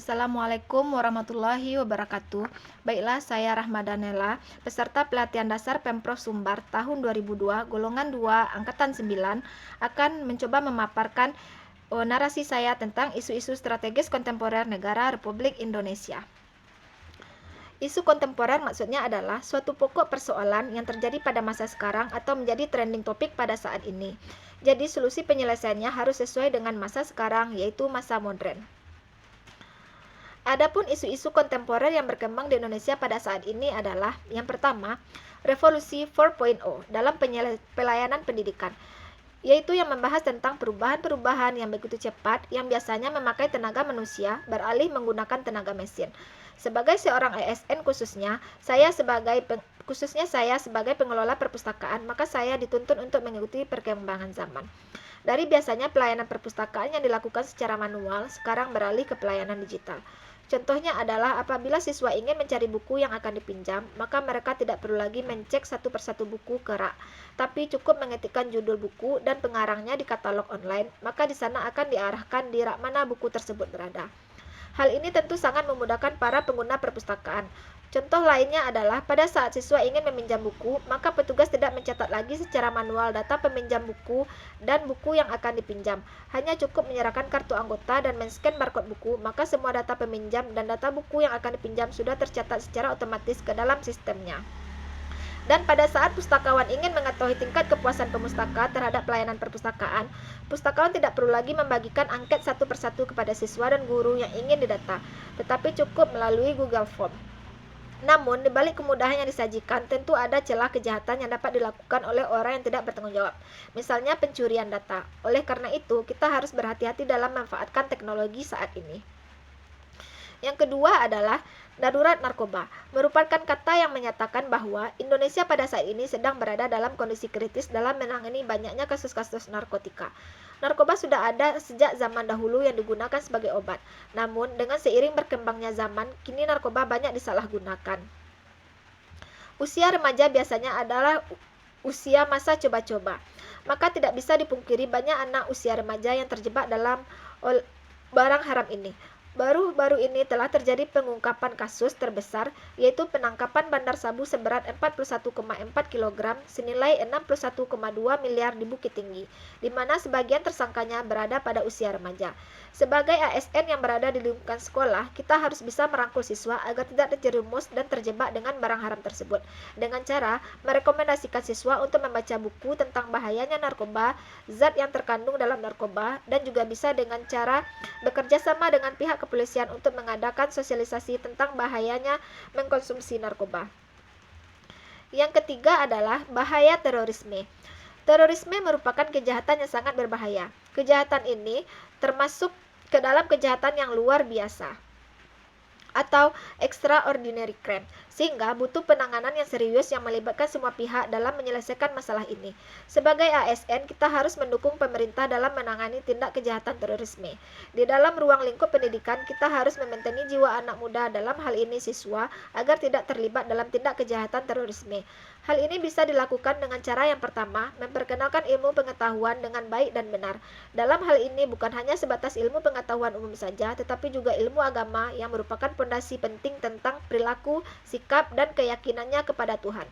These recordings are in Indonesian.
Assalamualaikum warahmatullahi wabarakatuh. Baiklah, saya Rahmadanela, peserta pelatihan dasar Pemprov Sumbar tahun 2002, golongan 2, angkatan 9, akan mencoba memaparkan narasi saya tentang isu-isu strategis kontemporer negara Republik Indonesia. Isu kontemporer maksudnya adalah suatu pokok persoalan yang terjadi pada masa sekarang atau menjadi trending topik pada saat ini. Jadi solusi penyelesaiannya harus sesuai dengan masa sekarang, yaitu masa modern. Adapun isu-isu kontemporer yang berkembang di Indonesia pada saat ini adalah yang pertama, revolusi 4.0 dalam pelayanan pendidikan, yaitu yang membahas tentang perubahan-perubahan yang begitu cepat yang biasanya memakai tenaga manusia beralih menggunakan tenaga mesin. Sebagai seorang ASN khususnya saya sebagai pengelola perpustakaan, maka saya dituntut untuk mengikuti perkembangan zaman. Dari biasanya pelayanan perpustakaan yang dilakukan secara manual, sekarang beralih ke pelayanan digital. Contohnya adalah apabila siswa ingin mencari buku yang akan dipinjam, maka mereka tidak perlu lagi mencek satu persatu buku ke rak, tapi cukup mengetikkan judul buku dan pengarangnya di katalog online, maka di sana akan diarahkan di rak mana buku tersebut berada. Hal ini tentu sangat memudahkan para pengguna perpustakaan. Contoh lainnya adalah pada saat siswa ingin meminjam buku, maka petugas tidak mencatat lagi secara manual data peminjam buku dan buku yang akan dipinjam. Hanya cukup menyerahkan kartu anggota dan men-scan barcode buku, maka semua data peminjam dan data buku yang akan dipinjam sudah tercatat secara otomatis ke dalam sistemnya. Dan pada saat pustakawan ingin mengetahui tingkat kepuasan pemustaka terhadap pelayanan perpustakaan, pustakawan tidak perlu lagi membagikan angket satu persatu kepada siswa dan guru yang ingin didata, tetapi cukup melalui Google Form. Namun, di balik kemudahan yang disajikan, tentu ada celah kejahatan yang dapat dilakukan oleh orang yang tidak bertanggung jawab, misalnya pencurian data. Oleh karena itu, kita harus berhati-hati dalam memanfaatkan teknologi saat ini. Yang kedua adalah darurat narkoba, merupakan kata yang menyatakan bahwa Indonesia pada saat ini sedang berada dalam kondisi kritis dalam menangani banyaknya kasus-kasus narkotika. Narkoba sudah ada sejak zaman dahulu yang digunakan sebagai obat. Namun, dengan seiring berkembangnya zaman, kini narkoba banyak disalahgunakan. Usia remaja biasanya adalah usia masa coba-coba. Maka tidak bisa dipungkiri banyak anak usia remaja yang terjebak dalam barang haram ini. Baru-baru ini telah terjadi pengungkapan kasus terbesar, yaitu penangkapan bandar sabu seberat 41,4 kg senilai 61,2 miliar di Bukit Tinggi, di mana sebagian tersangkanya berada pada usia remaja. Sebagai ASN yang berada di lingkungan sekolah, kita harus bisa merangkul siswa agar tidak terjerumus dan terjebak dengan barang haram tersebut, dengan cara merekomendasikan siswa untuk membaca buku tentang bahayanya narkoba, zat yang terkandung dalam narkoba, dan juga bisa dengan cara bekerja sama dengan pihak kepolisian untuk mengadakan sosialisasi tentang bahayanya mengkonsumsi narkoba. Yang ketiga adalah bahaya terorisme. Terorisme merupakan kejahatan yang sangat berbahaya. Kejahatan ini termasuk ke dalam kejahatan yang luar biasa atau extraordinary crime, sehingga butuh penanganan yang serius yang melibatkan semua pihak dalam menyelesaikan masalah ini. Sebagai ASN, kita harus mendukung pemerintah dalam menangani tindak kejahatan terorisme. Di dalam ruang lingkup pendidikan, kita harus membentengi jiwa anak muda, dalam hal ini siswa, agar tidak terlibat dalam tindak kejahatan terorisme. Hal ini bisa dilakukan dengan cara yang pertama, memperkenalkan ilmu pengetahuan dengan baik dan benar. Dalam hal ini bukan hanya sebatas ilmu pengetahuan umum saja, tetapi juga ilmu agama yang merupakan fondasi penting tentang perilaku, sikap, dan keyakinannya kepada Tuhan.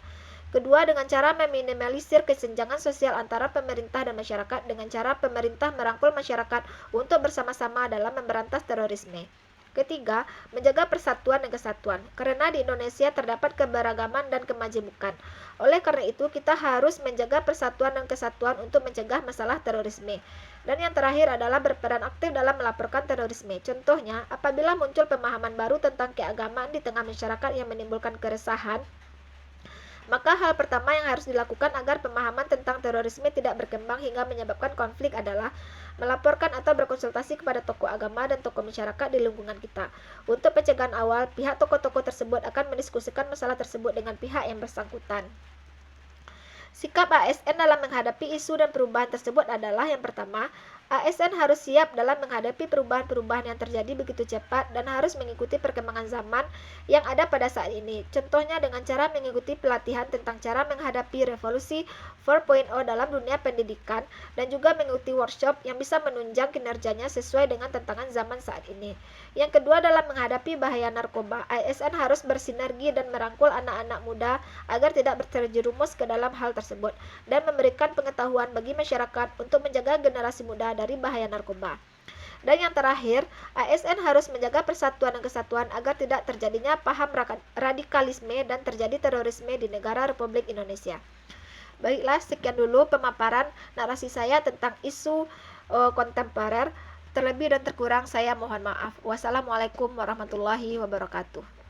Kedua, dengan cara meminimalisir kesenjangan sosial antara pemerintah dan masyarakat dengan cara pemerintah merangkul masyarakat untuk bersama-sama dalam memberantas terorisme. Ketiga, menjaga persatuan dan kesatuan, karena di Indonesia terdapat keberagaman dan kemajemukan. Oleh karena itu, kita harus menjaga persatuan dan kesatuan untuk mencegah masalah terorisme. Dan yang terakhir adalah berperan aktif dalam melaporkan terorisme. Contohnya, apabila muncul pemahaman baru tentang keagamaan di tengah masyarakat yang menimbulkan keresahan, maka hal pertama yang harus dilakukan agar pemahaman tentang terorisme tidak berkembang hingga menyebabkan konflik adalah melaporkan atau berkonsultasi kepada tokoh agama dan tokoh masyarakat di lingkungan kita. Untuk pencegahan awal, pihak tokoh-tokoh tersebut akan mendiskusikan masalah tersebut dengan pihak yang bersangkutan. Sikap ASN dalam menghadapi isu dan perubahan tersebut adalah yang pertama, ASN harus siap dalam menghadapi perubahan-perubahan yang terjadi begitu cepat dan harus mengikuti perkembangan zaman yang ada pada saat ini. Contohnya dengan cara mengikuti pelatihan tentang cara menghadapi revolusi 4.0 dalam dunia pendidikan dan juga mengikuti workshop yang bisa menunjang kinerjanya sesuai dengan tantangan zaman saat ini. Yang kedua, dalam menghadapi bahaya narkoba, ASN harus bersinergi dan merangkul anak-anak muda agar tidak terjerumus ke dalam hal tersebut dan memberikan pengetahuan bagi masyarakat untuk menjaga generasi muda dari bahaya narkoba. Dan yang terakhir, ASN harus menjaga persatuan dan kesatuan agar tidak terjadinya paham radikalisme dan terjadi terorisme di negara Republik Indonesia. Baiklah, sekian dulu pemaparan narasi saya tentang isu kontemporer. Terlebih dan terkurang saya mohon maaf. Wassalamualaikum warahmatullahi wabarakatuh.